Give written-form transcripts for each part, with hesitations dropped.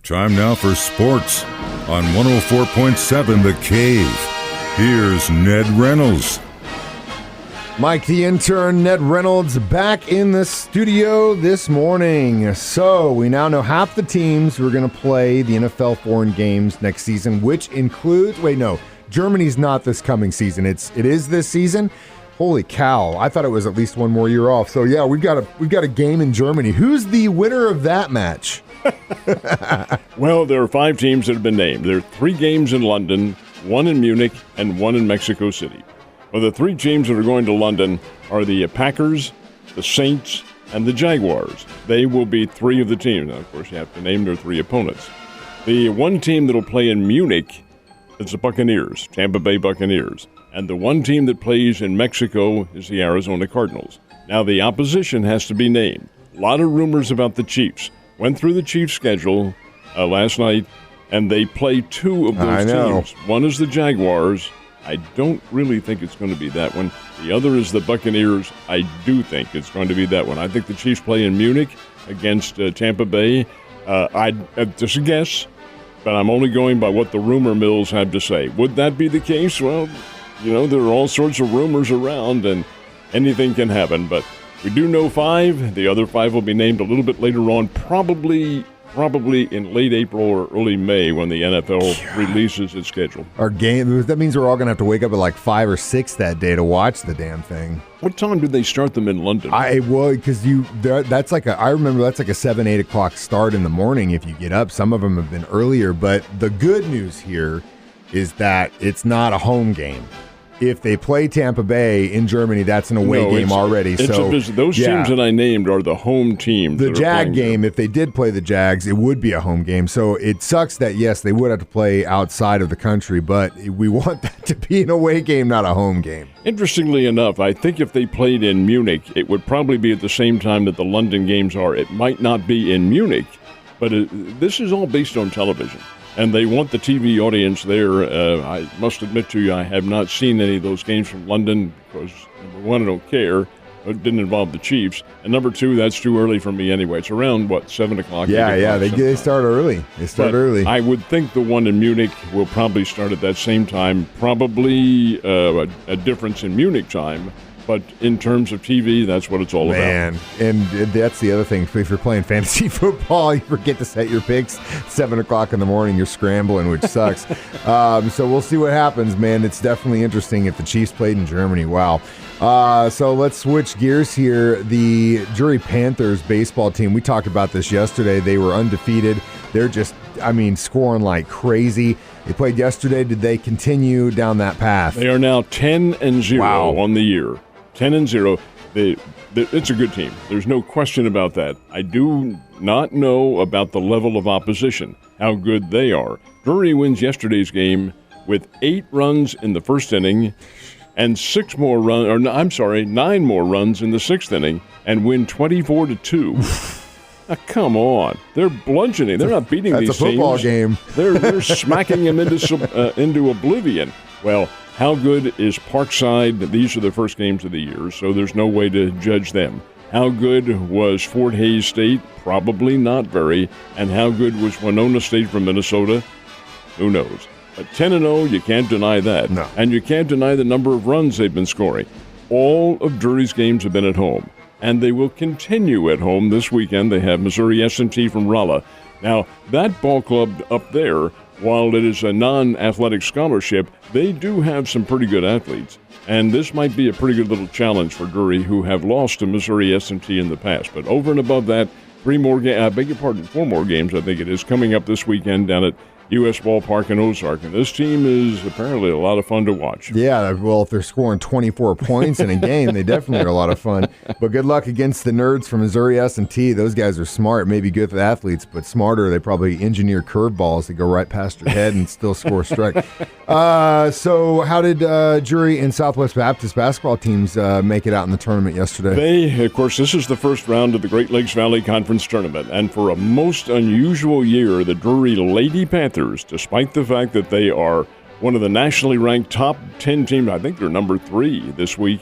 Time now for sports on 104.7 The Cave. Here's Ned Reynolds. Mike, the intern, Ned Reynolds, back in the studio this morning. So we now know half the teams who are going to play the NFL foreign games next season, which includes, Germany's not this coming season. It is this season. Holy cow. I thought it was at least one more year off. So yeah, we've got a game in Germany. Who's the winner of that match? Well, there are 5 teams that have been named. There are 3 games in London, 1 in Munich, and 1 in Mexico City. Well, the 3 teams that are going to London are the Packers, the Saints, and the Jaguars. They will be 3 of the teams. Now, of course, you have to name their 3 opponents. The 1 team that will play in Munich is the Buccaneers, Tampa Bay Buccaneers. And the 1 team that plays in Mexico is the Arizona Cardinals. Now, the opposition has to be named. A lot of rumors about the Chiefs. Went through the Chiefs' schedule last night, and they play 2 of those teams. One is the Jaguars. I don't really think it's going to be that one. The other is the Buccaneers. I do think it's going to be that one. I think the Chiefs play in Munich against Tampa Bay. Just a guess, but I'm only going by what the rumor mills have to say. Would that be the case? Well, there are all sorts of rumors around, and anything can happen, but we do know 5. The other 5 will be named a little bit later on, probably in late April or early May when the NFL releases its schedule. Our game, that means we're all going to have to wake up at like 5 or 6 that day to watch the damn thing. What time do they start them in London? Because that's like I remember that's like a 7, 8 o'clock start in the morning if you get up. Some of them have been earlier, but the good news here is that it's not a home game. If they play Tampa Bay in Germany, that's an away game already. Those teams that I named are the home teams. The Jag game, if they did play the Jags, it would be a home game. So it sucks that, yes, they would have to play outside of the country, but we want that to be an away game, not a home game. Interestingly enough, I think if they played in Munich, it would probably be at the same time that the London games are. It might not be in Munich, but this is all based on television. And they want the TV audience there. I must admit to you, I have not seen any of those games from London because, number 1, I don't care. It didn't involve the Chiefs. And number 2, that's too early for me anyway. It's around, 7 o'clock? Yeah, they start early. Early. I would think the one in Munich will probably start at that same time. Probably a difference in Munich time. But in terms of TV, that's what it's all about. Man, and that's the other thing. If you're playing fantasy football, you forget to set your picks. 7 o'clock in the morning, you're scrambling, which sucks. So we'll see what happens, man. It's definitely interesting if the Chiefs played in Germany. Wow. So let's switch gears here. The Drury Panthers baseball team, we talked about this yesterday. They were undefeated. They're just, scoring like crazy. They played yesterday. Did they continue down that path? They are now 10-0 on the year. 10-0. It's a good team. There's no question about that. I do not know about the level of opposition, how good they are. Drury wins yesterday's game with 8 runs in the first inning and 9 more runs in the 6th inning and win 24-2. Come on. They're bludgeoning. They're not beating these teams. That's a football game. They're smacking them into oblivion. Well, how good is Parkside? These are the first games of the year, so there's no way to judge them. How good was Fort Hays State? Probably not very. And how good was Winona State from Minnesota? Who knows? But 10-0, you can't deny that. No. And you can't deny the number of runs they've been scoring. All of Drury's games have been at home, and they will continue at home this weekend. They have Missouri S&T from Rolla. Now, that ball club up there, while it is a non-athletic scholarship, they do have some pretty good athletes. And this might be a pretty good little challenge for Drury, who have lost to Missouri S&T in the past. But over and above that, 4 more games, I think it is, coming up this weekend down at U.S. Ballpark in Ozark. And this team is apparently a lot of fun to watch. Yeah, well, if they're scoring 24 points in a game, they definitely are a lot of fun. But good luck against the nerds from Missouri S&T. Those guys are smart, maybe good for the athletes, but smarter. They probably engineer curveballs that go right past your head and still score a strike. So how did Drury and Southwest Baptist basketball teams make it out in the tournament yesterday? Of course, this is the first round of the Great Lakes Valley Conference Tournament. And for a most unusual year, the Drury Lady Panthers, despite the fact that they are one of the nationally ranked top 10 teams, I think they're number 3 this week,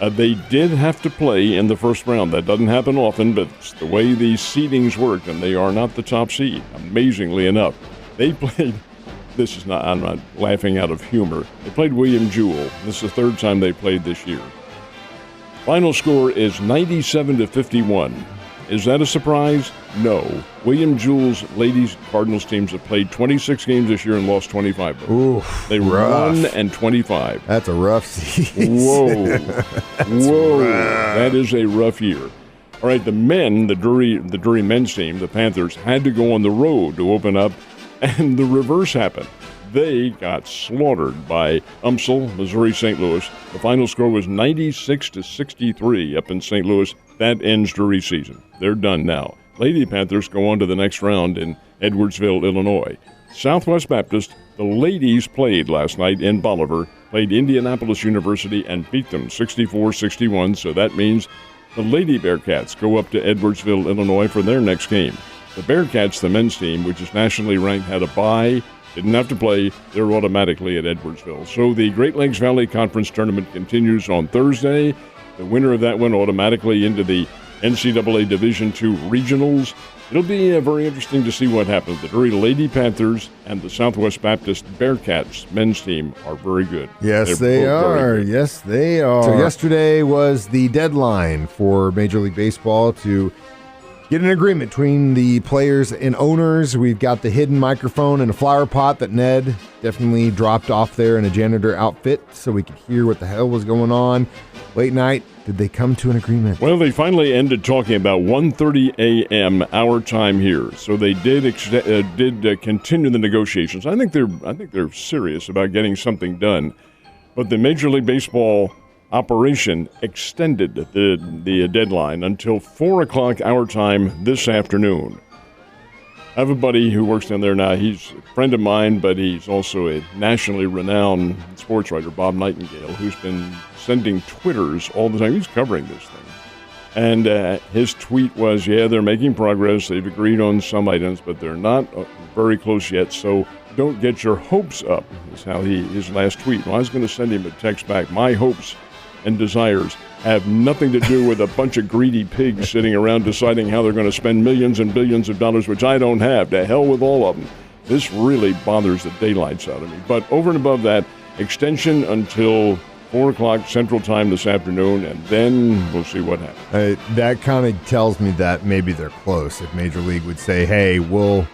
they did have to play in the first round. That doesn't happen often, but it's the way these seedings work, and they are not the top seed. amazingly enough. They played, I'm not laughing out of humor. They played William Jewell. This is the third time they played this year. Final score is 97-51. Is that a surprise? No. William Jewell's ladies Cardinals teams have played 26 games this year and lost 25. Oof, they were rough. 1-25. That's a rough season. Whoa. Whoa. Rough. That is a rough year. All right, the men, the Drury men's team, the Panthers, had to go on the road to open up, and the reverse happened. They got slaughtered by UMSL, Missouri St. Louis. The final score was 96-63 up in St. Louis. That ends Drury's season. They're done now. Lady Panthers go on to the next round in Edwardsville, Illinois. Southwest Baptist, the ladies played last night in Bolivar, played Indianapolis University and beat them 64-61, so that means the Lady Bearcats go up to Edwardsville, Illinois for their next game. The Bearcats, the men's team, which is nationally ranked, had a bye, didn't have to play. They're automatically at Edwardsville. So the Great Lakes Valley Conference Tournament continues on Thursday. The winner of that one automatically into the NCAA Division II Regionals. It'll be very interesting to see what happens. The Drury Lady Panthers and the Southwest Baptist Bearcats men's team are very good. Yes, they are. Yes, they are. So yesterday was the deadline for Major League Baseball to get an agreement between the players and owners. We've got the hidden microphone and a flower pot that Ned definitely dropped off there in a janitor outfit so we could hear what the hell was going on. Late night, did they come to an agreement? Well, they finally ended talking about 1:30 a.m. our time here. So they did continue the negotiations. I think they're serious about getting something done. But the Major League Baseball operation extended the deadline until 4 o'clock our time this afternoon. I have a buddy who works down there now. He's a friend of mine, but he's also a nationally renowned sports writer, Bob Nightingale, who's been sending Twitters all the time. He's covering this thing. And his tweet was, they're making progress. They've agreed on some items, but they're not very close yet, so don't get your hopes up, is how his last tweet. Well, I was going to send him a text back. My hopes and desires have nothing to do with a bunch of greedy pigs sitting around deciding how they're going to spend millions and billions of dollars, which I don't have. To hell with all of them. This really bothers the daylights out of me. But over and above that, extension until 4 o'clock Central Time this afternoon, and then we'll see what happens. That kind of tells me that maybe they're close. If Major League would say, hey, we'll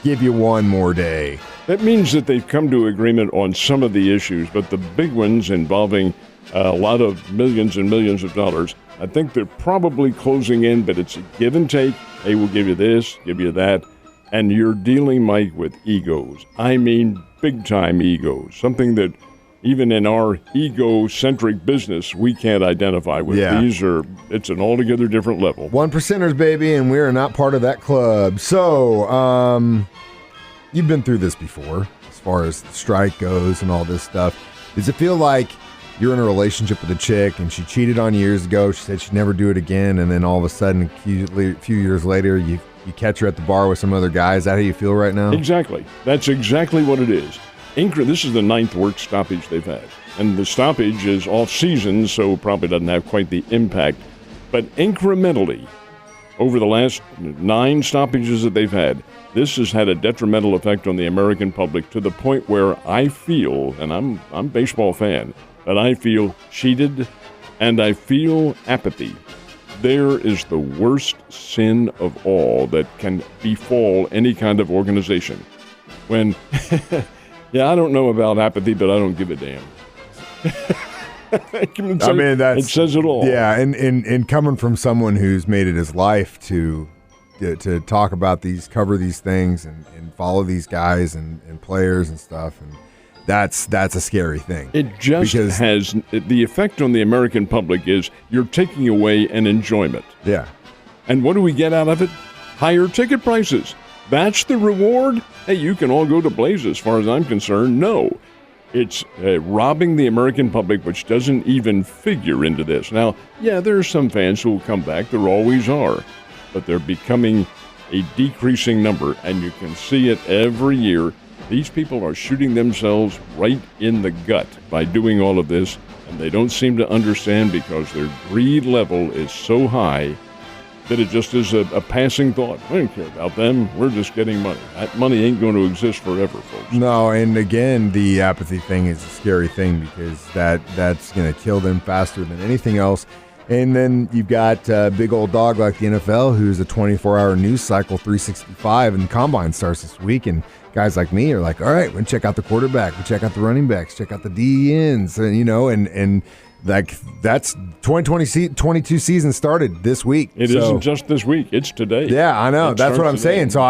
give you one more day. That means that they've come to agreement on some of the issues, but the big ones involving a lot of millions and millions of dollars, I think they're probably closing in, but it's a give and take. Hey, we'll give you this, give you that. And you're dealing, Mike, with egos. I mean, big-time egos. Something that even in our ego-centric business, we can't identify with. Yeah. It's an altogether different level. 1%ers, baby, and we are not part of that club. So, you've been through this before, as far as the strike goes and all this stuff. Does it feel like you're in a relationship with a chick and she cheated on you years ago, she said she'd never do it again, and then all of a sudden, a few years later, you catch her at the bar with some other guy? Is that how you feel right now? Exactly. That's exactly what it is. This is the 9th work stoppage they've had. And the stoppage is off-season, so probably doesn't have quite the impact. But incrementally, over the last 9 stoppages that they've had, this has had a detrimental effect on the American public to the point where I feel, and I'm a baseball fan, but I feel cheated and I feel apathy. There is the worst sin of all that can befall any kind of organization. When, I don't know about apathy, but I don't give a damn. It says it all. Yeah, and coming from someone who's made it his life to talk about cover these things and follow these guys and players and stuff, and that's a scary thing. It just has the effect on the American public is you're taking away an enjoyment. Yeah. And what do we get out of it? Higher ticket prices. That's the reward? Hey, you can all go to Blaze as far as I'm concerned. No. It's robbing the American public, which doesn't even figure into this. Now, there are some fans who will come back. There always are. But they're becoming a decreasing number, and you can see it every year. These people are shooting themselves right in the gut by doing all of this, and they don't seem to understand because their greed level is so high that it just is a passing thought. We don't care about them. We're just getting money. That money ain't going to exist forever, folks. No, and again, the apathy thing is a scary thing because that's going to kill them faster than anything else. And then you've got a big old dog like the NFL who's a 24-hour news cycle, 365, and the Combine starts this week. And guys like me are like, all right, we'll check out the quarterback, we'll check out the running backs, check out the DENs, and like that's 2022 season started this week. It isn't just this week; it's today. Yeah, I know. That's what I'm saying. So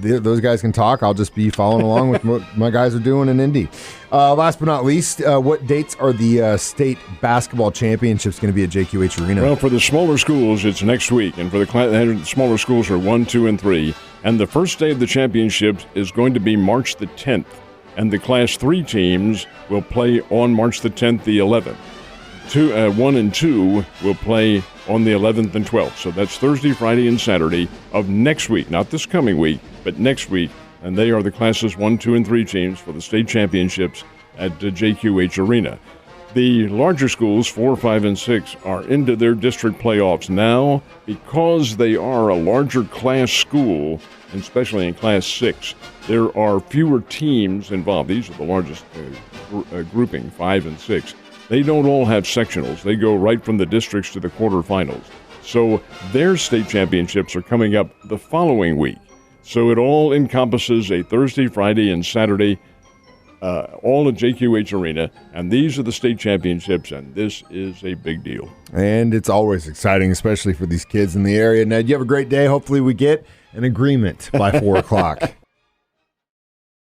those guys can talk. I'll just be following along with what my guys are doing in Indy. Last but not least, what dates are the state basketball championships going to be at JQH Arena? Well, for the smaller schools, it's next week, and for the smaller schools are 1, 2, and 3. And the first day of the championships is going to be March the 10th. And the Class 3 teams will play on March the 10th, the 11th. 1 and 2 will play on the 11th and 12th. So that's Thursday, Friday, and Saturday of next week. Not this coming week, but next week. And they are the Classes 1, 2, and 3 teams for the state championships at JQH Arena. The larger schools, 4, 5, and 6, are into their district playoffs now because they are a larger class school, and especially in Class 6. There are fewer teams involved. These are the largest grouping, 5 and 6. They don't all have sectionals. They go right from the districts to the quarterfinals. So their state championships are coming up the following week. So it all encompasses a Thursday, Friday, and Saturday, all at JQH Arena. And these are the state championships, and this is a big deal. And it's always exciting, especially for these kids in the area. Ned, you have a great day. Hopefully we get an agreement by 4 o'clock.